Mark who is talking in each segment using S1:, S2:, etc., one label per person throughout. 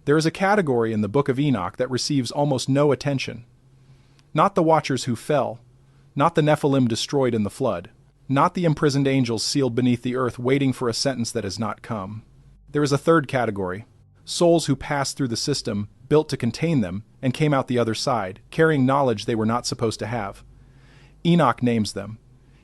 S1: There is a category in the Book of Enoch that receives almost no attention. Not the watchers who fell, not the Nephilim destroyed in the flood, not the imprisoned angels sealed beneath the earth waiting for a sentence that has not come. There is a third category, souls who passed through the system built to contain them and came out the other side, carrying knowledge they were not supposed to have. Enoch names them.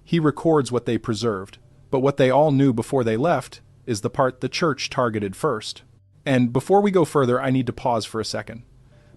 S1: He records what they preserved, but what they all knew before they left is the part the church targeted first. And before we go further, I need to pause for a second,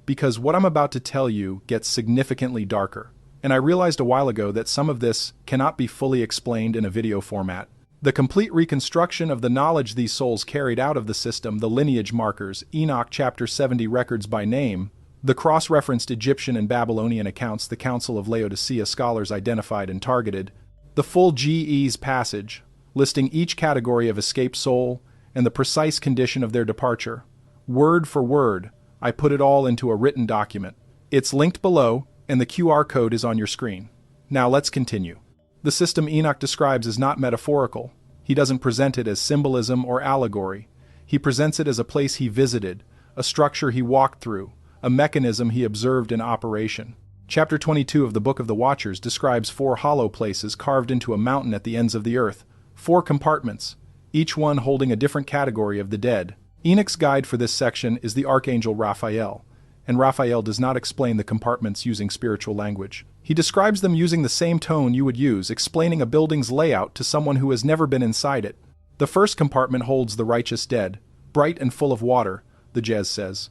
S1: because what I'm about to tell you gets significantly darker. And I realized a while ago that some of this cannot be fully explained in a video format. The complete reconstruction of the knowledge these souls carried out of the system, the lineage markers, Enoch chapter 70 records by name, the cross-referenced Egyptian and Babylonian accounts the Council of Laodicea scholars identified and targeted, the full GE's passage, listing each category of escaped soul and the precise condition of their departure. Word for word, I put it all into a written document. It's linked below, and the QR code is on your screen. Now let's continue. The system Enoch describes is not metaphorical. He doesn't present it as symbolism or allegory. He presents it as a place he visited, a structure he walked through, a mechanism he observed in operation. Chapter 22 of the Book of the Watchers describes 4 hollow places carved into a mountain at the ends of the earth, 4 compartments, each one holding a different category of the dead. Enoch's guide for this section is the Archangel Raphael, and Raphael does not explain the compartments using spiritual language. He describes them using the same tone you would use explaining a building's layout to someone who has never been inside it. The first compartment holds the righteous dead, bright and full of water, the Jez says.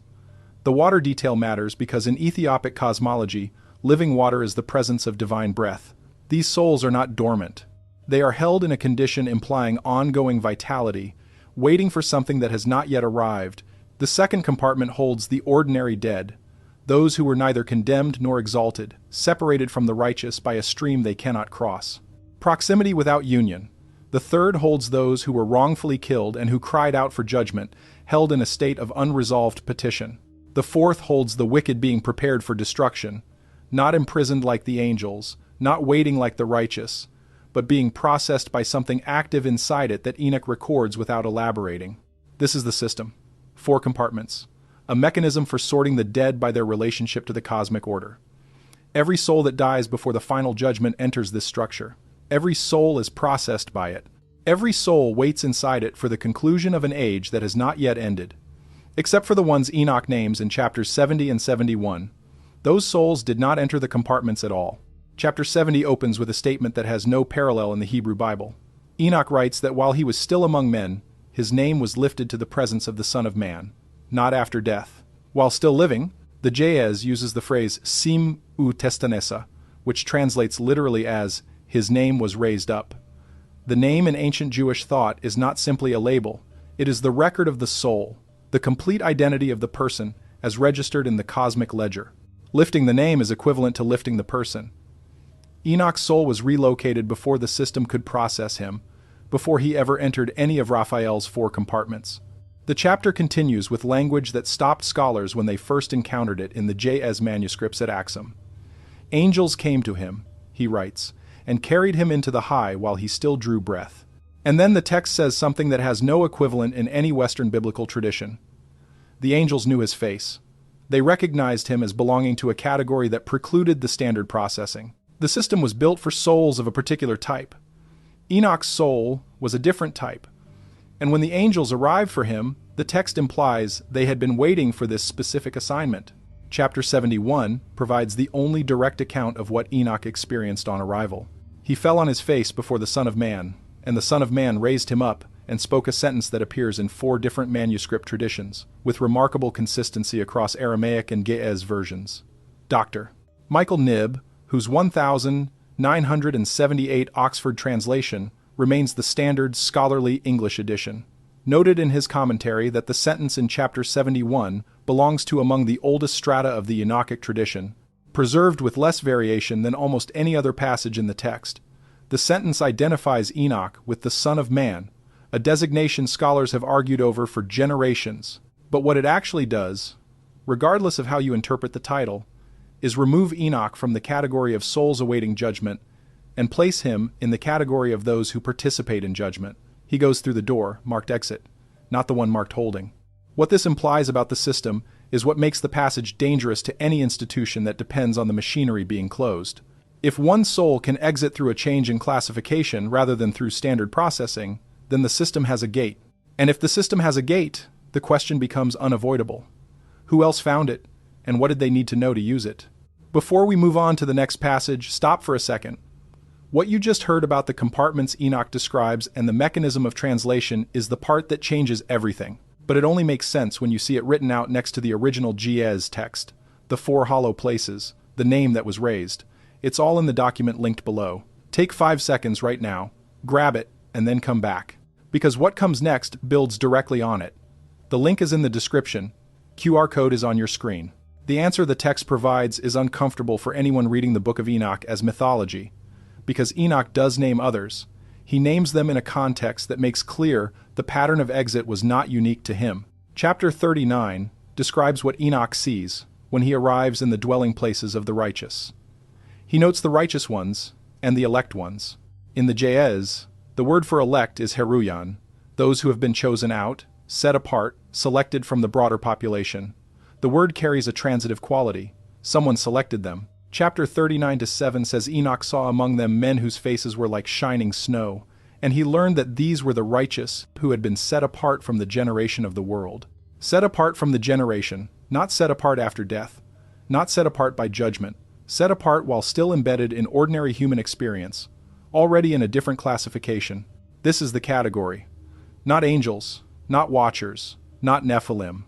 S1: The water detail matters because in Ethiopic cosmology, living water is the presence of divine breath. These souls are not dormant. They are held in a condition implying ongoing vitality, waiting for something that has not yet arrived. The second compartment holds the ordinary dead, those who were neither condemned nor exalted, separated from the righteous by a stream they cannot cross. Proximity without union. The third holds those who were wrongfully killed and who cried out for judgment, held in a state of unresolved petition. The fourth holds the wicked being prepared for destruction, not imprisoned like the angels, not waiting like the righteous, but being processed by something active inside it that Enoch records without elaborating. This is the system. 4 compartments. A mechanism for sorting the dead by their relationship to the cosmic order. Every soul that dies before the final judgment enters this structure. Every soul is processed by it. Every soul waits inside it for the conclusion of an age that has not yet ended. Except for the ones Enoch names in chapters 70 and 71. Those souls did not enter the compartments at all. Chapter 70 opens with a statement that has no parallel in the Hebrew Bible. Enoch writes that while he was still among men, his name was lifted to the presence of the Son of Man, not after death. While still living, the Jez uses the phrase sim u testanesa, which translates literally as, his name was raised up. The name in ancient Jewish thought is not simply a label, it is the record of the soul, the complete identity of the person as registered in the cosmic ledger. Lifting the name is equivalent to lifting the person. Enoch's soul was relocated before the system could process him, before he ever entered any of Raphael's 4 compartments. The chapter continues with language that stopped scholars when they first encountered it in the Jez manuscripts at Axum. Angels came to him, he writes, and carried him into the high while he still drew breath. And then the text says something that has no equivalent in any Western biblical tradition. The angels knew his face. They recognized him as belonging to a category that precluded the standard processing. The system was built for souls of a particular type. Enoch's soul was a different type, and when the angels arrived for him, the text implies they had been waiting for this specific assignment. Chapter 71 provides the only direct account of what Enoch experienced on arrival. He fell on his face before the Son of Man, and the Son of Man raised him up and spoke a sentence that appears in 4 different manuscript traditions, with remarkable consistency across Aramaic and Ge'ez versions. Dr. Michael Knibb, whose 1978 Oxford translation remains the standard scholarly English edition, noted in his commentary that the sentence in chapter 71 belongs to among the oldest strata of the Enochic tradition, preserved with less variation than almost any other passage in the text. The sentence identifies Enoch with the Son of Man, a designation scholars have argued over for generations, but what it actually does, regardless of how you interpret the title, is remove Enoch from the category of souls awaiting judgment and place him in the category of those who participate in judgment. He goes through the door, marked exit, not the one marked holding. What this implies about the system is what makes the passage dangerous to any institution that depends on the machinery being closed. If one soul can exit through a change in classification rather than through standard processing, then the system has a gate. And if the system has a gate, the question becomes unavoidable. Who else found it, and what did they need to know to use it? Before we move on to the next passage, stop for a second. What you just heard about the compartments Enoch describes and the mechanism of translation is the part that changes everything. But it only makes sense when you see it written out next to the original Ge'ez text, the 4 hollow places, the name that was raised. It's all in the document linked below. Take 5 seconds right now, grab it, and then come back. Because what comes next builds directly on it. The link is in the description. QR code is on your screen. The answer the text provides is uncomfortable for anyone reading the Book of Enoch as mythology, because Enoch does name others. He names them in a context that makes clear the pattern of exit was not unique to him. Chapter 39 describes what Enoch sees when he arrives in the dwelling places of the righteous. He notes the righteous ones and the elect ones. In the Ge'ez, the word for elect is heruyan, those who have been chosen out, set apart, selected from the broader population. The word carries a transitive quality. Someone selected them. Chapter 39-7 says Enoch saw among them men whose faces were like shining snow, and he learned that these were the righteous who had been set apart from the generation of the world. Set apart from the generation, not set apart after death, not set apart by judgment, set apart while still embedded in ordinary human experience, already in a different classification. This is the category. Not angels, not watchers, not Nephilim.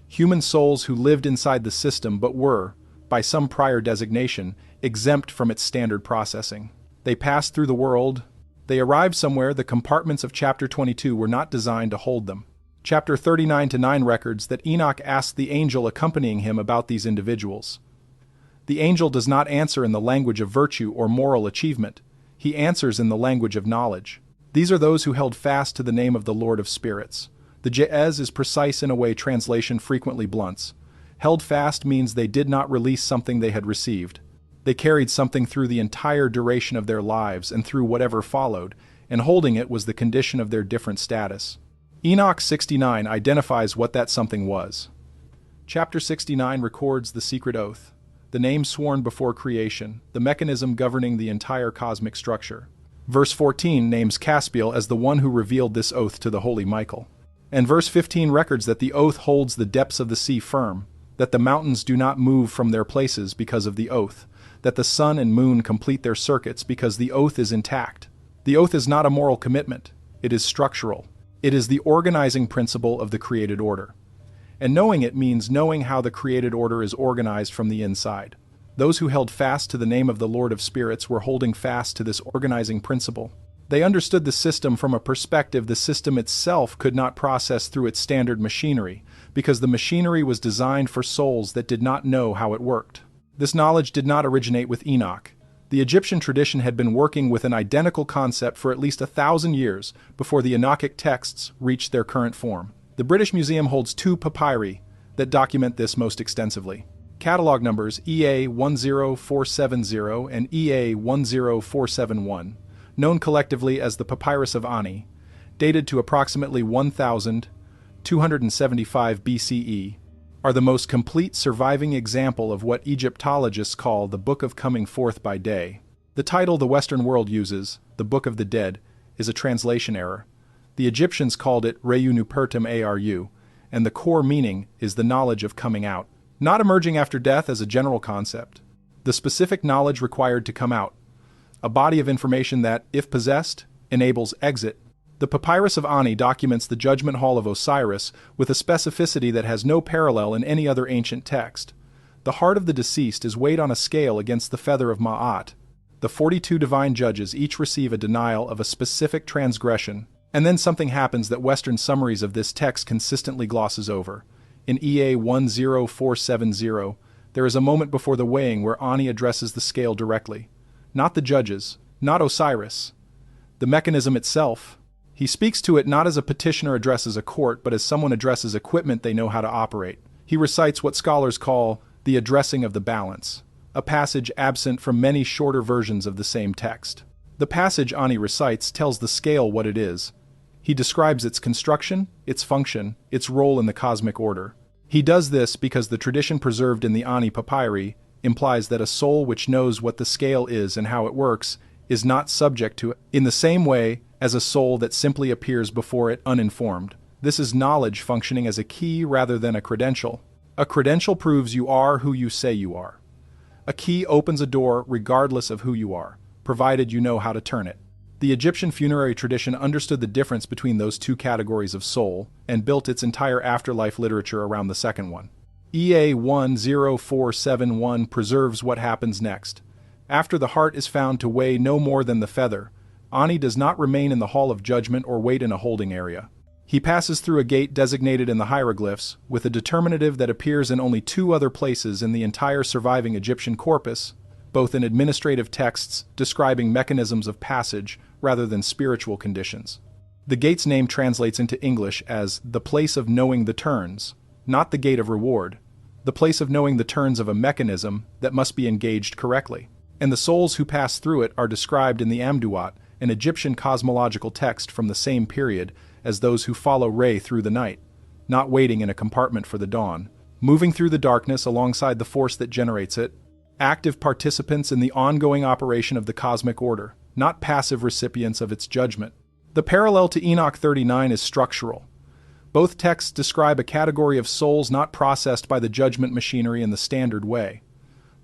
S1: Human souls who lived inside the system but were, by some prior designation, exempt from its standard processing. They passed through the world. They arrived somewhere. The compartments of chapter 22 were not designed to hold them. Chapter 39-9 records that Enoch asked the angel accompanying him about these individuals. The angel does not answer in the language of virtue or moral achievement. He answers in the language of knowledge. These are those who held fast to the name of the Lord of Spirits. The Ge'ez is precise in a way translation frequently blunts. Held fast means they did not release something they had received. They carried something through the entire duration of their lives and through whatever followed, and holding it was the condition of their different status. Enoch 69 identifies what that something was. Chapter 69 records the secret oath, the name sworn before creation, the mechanism governing the entire cosmic structure. Verse 14 names Caspiel as the one who revealed this oath to the holy Michael. And verse 15 records that the oath holds the depths of the sea firm, that the mountains do not move from their places because of the oath, that the sun and moon complete their circuits because the oath is intact. The oath is not a moral commitment, it is structural. It is the organizing principle of the created order. And knowing it means knowing how the created order is organized from the inside. Those who held fast to the name of the Lord of Spirits were holding fast to this organizing principle. They understood the system from a perspective the system itself could not process through its standard machinery, because the machinery was designed for souls that did not know how it worked. This knowledge did not originate with Enoch. The Egyptian tradition had been working with an identical concept for at least 1,000 years before the Enochic texts reached their current form. The British Museum holds 2 papyri that document this most extensively. Catalog numbers EA 10470 and EA 10471, known collectively as the Papyrus of Ani, dated to approximately 1275 BCE, are the most complete surviving example of what Egyptologists call the Book of Coming Forth by Day. The title the Western world uses, the Book of the Dead, is a translation error. The Egyptians called it Reu Nupertum Aru, and the core meaning is the knowledge of coming out, not emerging after death as a general concept. The specific knowledge required to come out, a body of information that, if possessed, enables exit. The Papyrus of Ani documents the judgment hall of Osiris with a specificity that has no parallel in any other ancient text. The heart of the deceased is weighed on a scale against the feather of Ma'at. The 42 divine judges each receive a denial of a specific transgression, and then something happens that Western summaries of this text consistently glosses over. In EA 10470, there is a moment before the weighing where Ani addresses the scale directly. Not the judges, not Osiris. The mechanism itself. He speaks to it not as a petitioner addresses a court, but as someone addresses equipment they know how to operate. He recites what scholars call the addressing of the balance, a passage absent from many shorter versions of the same text. The passage Ani recites tells the scale what it is. He describes its construction, its function, its role in the cosmic order. He does this because the tradition preserved in the Ani papyri implies that a soul which knows what the scale is and how it works is not subject to it in the same way as a soul that simply appears before it uninformed. This is knowledge functioning as a key rather than a credential. A credential proves you are who you say you are. A key opens a door regardless of who you are, provided you know how to turn it. The Egyptian funerary tradition understood the difference between those two categories of soul and built its entire afterlife literature around the second one. EA 10471 preserves what happens next. After the heart is found to weigh no more than the feather, Ani does not remain in the hall of judgment or wait in a holding area. He passes through a gate designated in the hieroglyphs, with a determinative that appears in only 2 other places in the entire surviving Egyptian corpus, both in administrative texts describing mechanisms of passage rather than spiritual conditions. The gate's name translates into English as the place of knowing the turns, not the gate of reward, the place of knowing the turns of a mechanism that must be engaged correctly. And the souls who pass through it are described in the Amduat, an Egyptian cosmological text from the same period, as those who follow Re through the night, not waiting in a compartment for the dawn, moving through the darkness alongside the force that generates it, active participants in the ongoing operation of the cosmic order, not passive recipients of its judgment. The parallel to Enoch 39 is structural. Both texts describe a category of souls not processed by the judgment machinery in the standard way.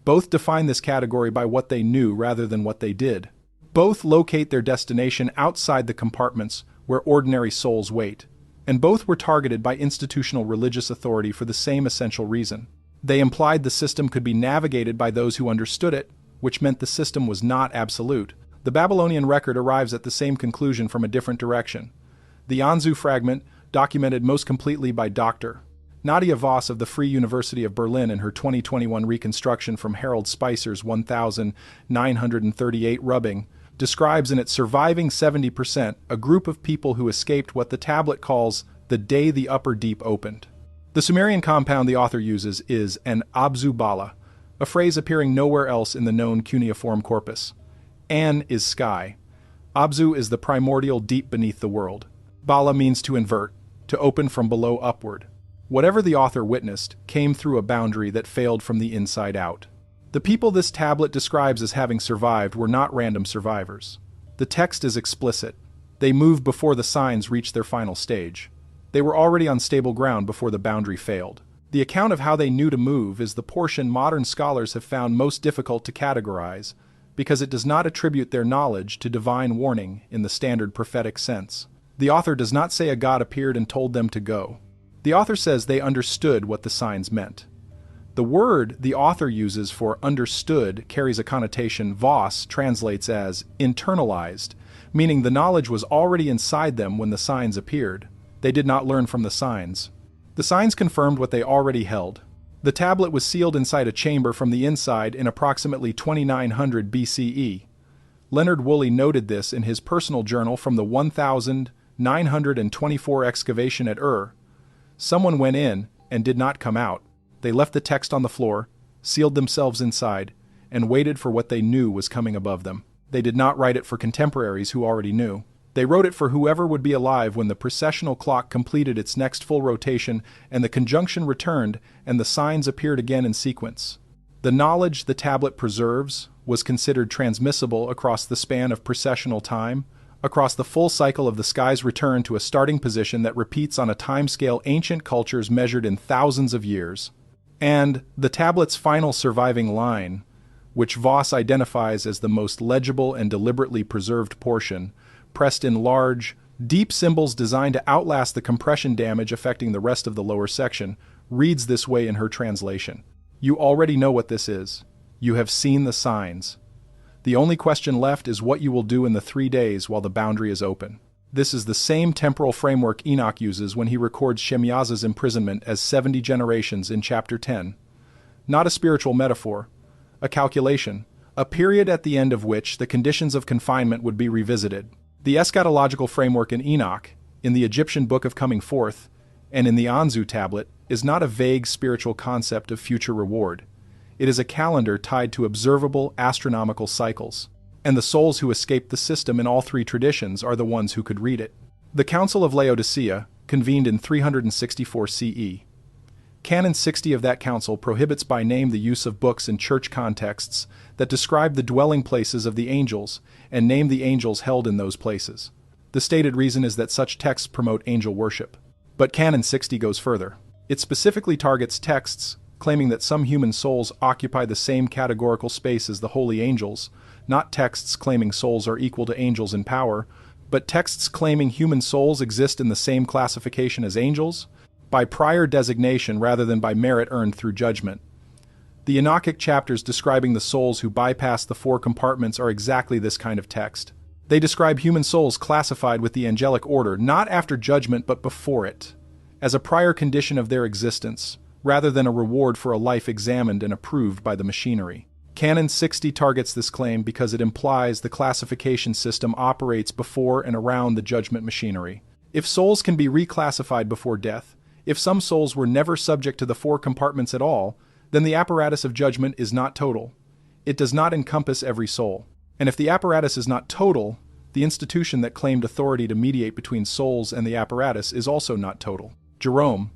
S1: Both define this category by what they knew rather than what they did. Both locate their destination outside the compartments where ordinary souls wait, and both were targeted by institutional religious authority for the same essential reason. They implied the system could be navigated by those who understood it, which meant the system was not absolute. The Babylonian record arrives at the same conclusion from a different direction. The Anzu fragment, documented most completely by Dr. Nadia Voss of the Free University of Berlin in her 2021 reconstruction from Harold Spicer's 1938 rubbing, describes in its surviving 70% a group of people who escaped what the tablet calls the day the upper deep opened. The Sumerian compound the author uses is an Abzu Bala, a phrase appearing nowhere else in the known cuneiform corpus. An is sky. Abzu is the primordial deep beneath the world. Bala means to invert, to open from below upward. Whatever the author witnessed came through a boundary that failed from the inside out. The people this tablet describes as having survived were not random survivors. The text is explicit. They moved before the signs reached their final stage. They were already on stable ground before the boundary failed. The account of how they knew to move is the portion modern scholars have found most difficult to categorize, because it does not attribute their knowledge to divine warning in the standard prophetic sense. The author does not say a god appeared and told them to go. The author says they understood what the signs meant. The word the author uses for understood carries a connotation Voss translates as internalized, meaning the knowledge was already inside them when the signs appeared. They did not learn from the signs. The signs confirmed what they already held. The tablet was sealed inside a chamber from the inside in approximately 2900 BCE. Leonard Woolley noted this in his personal journal from the 1924 excavation at Ur. Someone went in and did not come out. They left the text on the floor, sealed themselves inside, and waited for what they knew was coming above them. They did not write it for contemporaries who already knew. They wrote it for whoever would be alive when the precessional clock completed its next full rotation and the conjunction returned and the signs appeared again in sequence. The knowledge the tablet preserves was considered transmissible across the span of precessional time, across the full cycle of the sky's return to a starting position that repeats on a timescale ancient cultures measured in thousands of years. And the tablet's final surviving line, which Voss identifies as the most legible and deliberately preserved portion, pressed in large, deep symbols designed to outlast the compression damage affecting the rest of the lower section, reads this way in her translation. You already know what this is. You have seen the signs. The only question left is what you will do in the 3 days while the boundary is open. This is the same temporal framework Enoch uses when he records Shemyaza's imprisonment as 70 generations in chapter 10. Not a spiritual metaphor, a calculation, a period at the end of which the conditions of confinement would be revisited. The eschatological framework in Enoch, in the Egyptian Book of Coming Forth, and in the Anzu tablet, is not a vague spiritual concept of future reward. It is a calendar tied to observable astronomical cycles. And the souls who escaped the system in all 3 traditions are the ones who could read it. The Council of Laodicea, convened in 364 CE. Canon 60 of that council prohibits by name the use of books in church contexts that describe the dwelling places of the angels and name the angels held in those places. The stated reason is that such texts promote angel worship. But Canon 60 goes further. It specifically targets texts claiming that some human souls occupy the same categorical space as the holy angels, not texts claiming souls are equal to angels in power, but texts claiming human souls exist in the same classification as angels, by prior designation rather than by merit earned through judgment. The Enochic chapters describing the souls who bypass the four compartments are exactly this kind of text. They describe human souls classified with the angelic order not after judgment but before it, as a prior condition of their existence, rather than a reward for a life examined and approved by the machinery. Canon 60 targets this claim because it implies the classification system operates before and around the judgment machinery. If souls can be reclassified before death, if some souls were never subject to the four compartments at all, then the apparatus of judgment is not total. It does not encompass every soul. And if the apparatus is not total, the institution that claimed authority to mediate between souls and the apparatus is also not total. Jerome,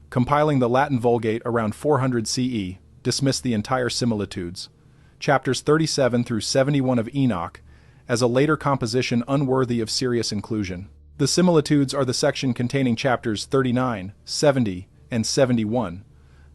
S1: compiling the Latin Vulgate around 400 CE, dismissed the entire similitudes, chapters 37 through 71 of Enoch, as a later composition unworthy of serious inclusion. The similitudes are the section containing chapters 39, 70, and 71,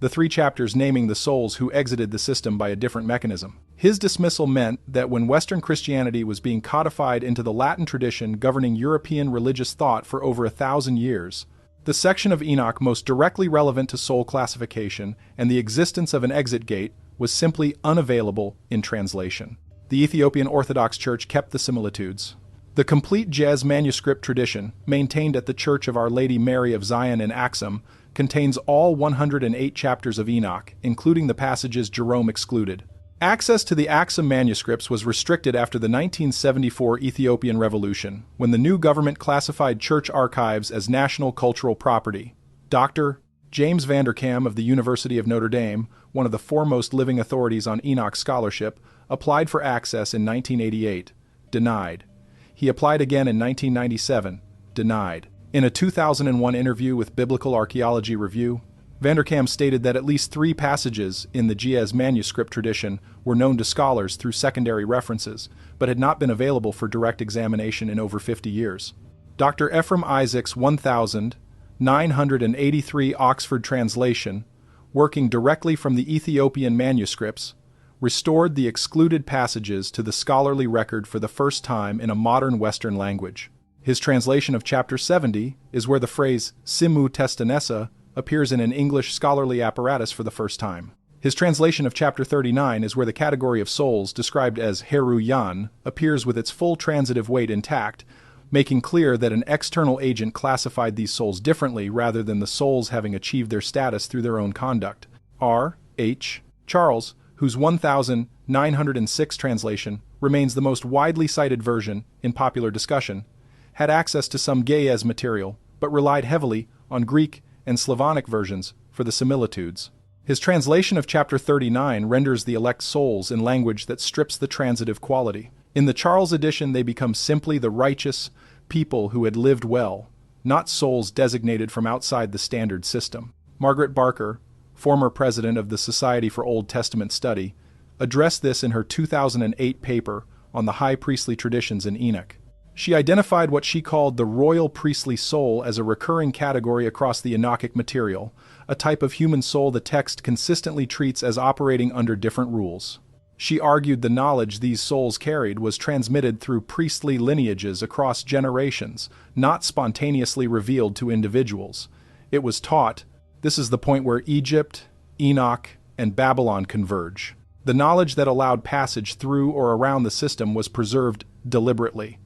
S1: the three chapters naming the souls who exited the system by a different mechanism. His dismissal meant that when Western Christianity was being codified into the Latin tradition governing European religious thought for over 1,000 years, the section of Enoch most directly relevant to soul classification and the existence of an exit gate was simply unavailable in translation. The Ethiopian Orthodox Church kept the similitudes. The complete Jez manuscript tradition, maintained at the Church of Our Lady Mary of Zion in Axum, contains all 108 chapters of Enoch, including the passages Jerome excluded. Access to the Axum manuscripts was restricted after the 1974 Ethiopian Revolution, when the new government classified church archives as national cultural property. Dr. James Vanderkam of the University of Notre Dame, one of the foremost living authorities on Enoch scholarship, applied for access in 1988. Denied. He applied again in 1997. Denied. In a 2001 interview with Biblical Archaeology Review, Vanderkam stated that at least 3 passages in the Jez manuscript tradition were known to scholars through secondary references, but had not been available for direct examination in over 50 years. Dr. Ephraim Isaac's 1983 Oxford translation, working directly from the Ethiopian manuscripts, restored the excluded passages to the scholarly record for the first time in a modern Western language. His translation of chapter 70 is where the phrase Simu Testanessa appears in an English scholarly apparatus for the first time. His translation of chapter 39 is where the category of souls, described as Heru Yan, appears with its full transitive weight intact, making clear that an external agent classified these souls differently rather than the souls having achieved their status through their own conduct. R. H. Charles, whose 1906 translation remains the most widely cited version in popular discussion, had access to some Ge'ez material, but relied heavily on Greek and Slavonic versions for the similitudes. His translation of chapter 39 renders the elect souls in language that strips the transitive quality. In the Charles edition, they become simply the righteous people who had lived well, not souls designated from outside the standard system. Margaret Barker, former president of the Society for Old Testament Study, addressed this in her 2008 paper on the high priestly traditions in Enoch. She identified what she called the royal priestly soul as a recurring category across the Enochic material, a type of human soul the text consistently treats as operating under different rules. She argued the knowledge these souls carried was transmitted through priestly lineages across generations, not spontaneously revealed to individuals. It was taught. This is the point where Egypt, Enoch, and Babylon converge. The knowledge that allowed passage through or around the system was preserved deliberately,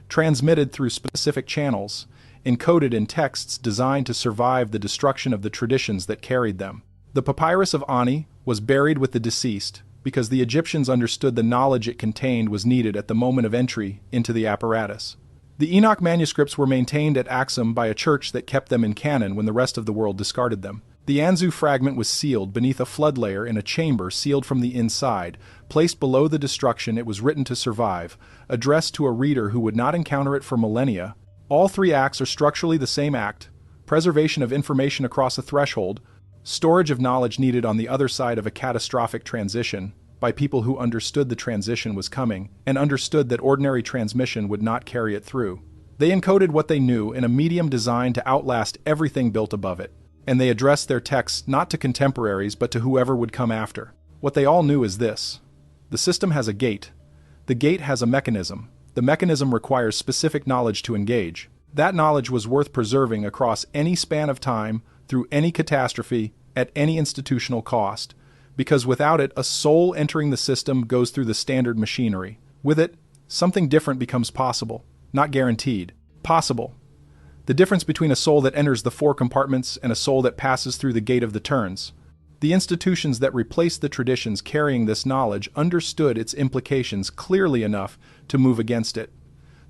S1: transmitted through specific channels, encoded in texts designed to survive the destruction of the traditions that carried them. The papyrus of Ani was buried with the deceased because the Egyptians understood the knowledge it contained was needed at the moment of entry into the apparatus. The Enoch manuscripts were maintained at Axum by a church that kept them in canon when the rest of the world discarded them. The Anzu fragment was sealed beneath a flood layer in a chamber sealed from the inside, placed below the destruction it was written to survive, addressed to a reader who would not encounter it for millennia, All three acts are structurally the same act: preservation of information across a threshold, storage of knowledge needed on the other side of a catastrophic transition, by people who understood the transition was coming and understood that ordinary transmission would not carry it through. They encoded what they knew in a medium designed to outlast everything built above it, and they addressed their texts not to contemporaries but to whoever would come after. What they all knew is this: the system has a gate. The gate has a mechanism. The mechanism requires specific knowledge to engage. That knowledge was worth preserving across any span of time, through any catastrophe, at any institutional cost, because without it, a soul entering the system goes through the standard machinery. With it, something different becomes possible. Not guaranteed. Possible. The difference between a soul that enters the four compartments and a soul that passes through the gate of the turns. The institutions that replaced the traditions carrying this knowledge understood its implications clearly enough to move against it.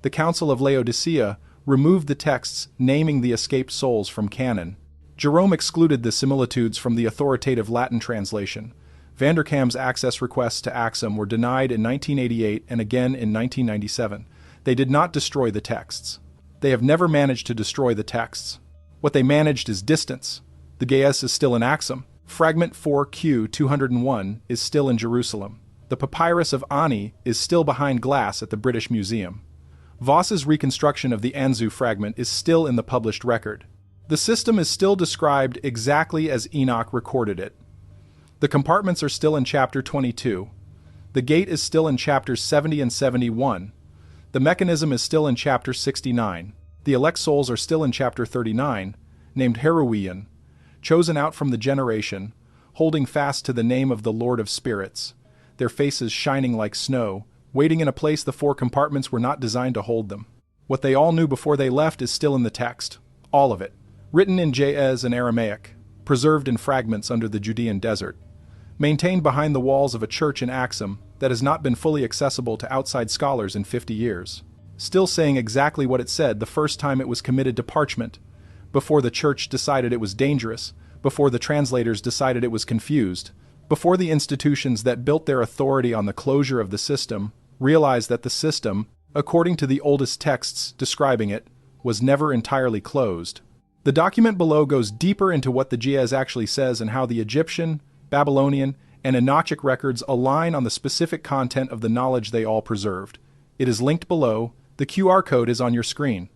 S1: The Council of Laodicea removed the texts naming the escaped souls from canon. Jerome excluded the similitudes from the authoritative Latin translation. Vanderkam's access requests to Axum were denied in 1988 and again in 1997. They did not destroy the texts. They have never managed to destroy the texts. What they managed is distance. The Ge'ez is still in Axum. Fragment 4Q201 is still in Jerusalem. The Papyrus of Ani is still behind glass at the British Museum. Voss's reconstruction of the Anzu fragment is still in the published record. The system is still described exactly as Enoch recorded it. The compartments are still in chapter 22. The gate is still in chapters 70 and 71. The mechanism is still in chapter 69. The elect souls are still in chapter 39, named Heruian, chosen out from the generation, holding fast to the name of the Lord of Spirits, their faces shining like snow, waiting in a place the four compartments were not designed to hold them. What they all knew before they left is still in the text, all of it, written in Ge'ez and Aramaic, preserved in fragments under the Judean desert, maintained behind the walls of a church in Axum that has not been fully accessible to outside scholars in 50 years, still saying exactly what it said the first time it was committed to parchment, before the church decided it was dangerous, before the translators decided it was confused, before the institutions that built their authority on the closure of the system realized that the system, according to the oldest texts describing it, was never entirely closed. The document below goes deeper into what the Ge'ez actually says and how the Egyptian, Babylonian, and Enochic records align on the specific content of the knowledge they all preserved. It is linked below. The QR code is on your screen.